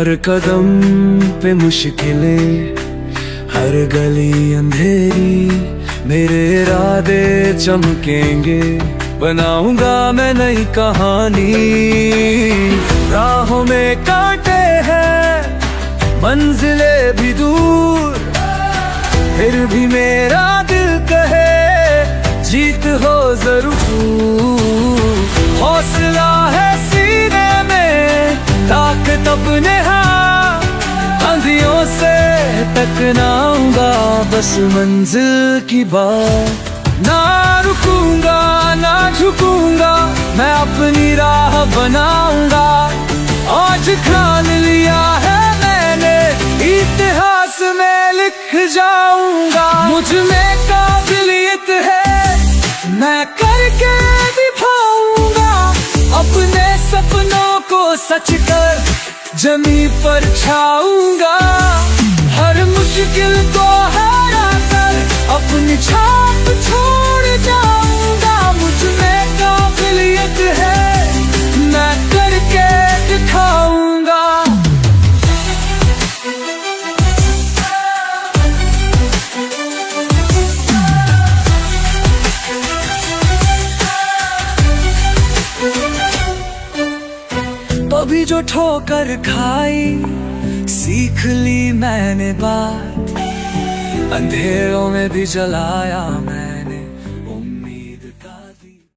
हर कदम पे मुश्किलें, हर गली अंधेरी, मेरे इरादे चमकेंगे। बनाऊंगा मैं नई कहानी। राहों में कांटे हैं, मंजिलें भी दूर, फिर भी मेरा दिल कहे जीत हो जरूर। हौसला है सीने में, ताकत अपने हाथ, आंधियों से टकराऊंगा बस मंजिल की बात। ना रुकूंगा ना झुकूंगा, मैं अपनी राह बनाऊंगा। आज ठान लिया है मैंने, इतिहास में लिख जाऊंगा। मुझ में काबिलियत है, मैं करके दिखाऊंगा। अपने सपनों को सच कर जमीन पर छाऊंगा। हर मुश्किल को हरा कर अपनी छाप छोड़ जाऊंगा। मुझ में काबिलियत है, मैं करके दिखाऊंगा। अभी जो ठोकर खाई, सीख ली मैंने बात। अंधेरों में भी जलाया मैं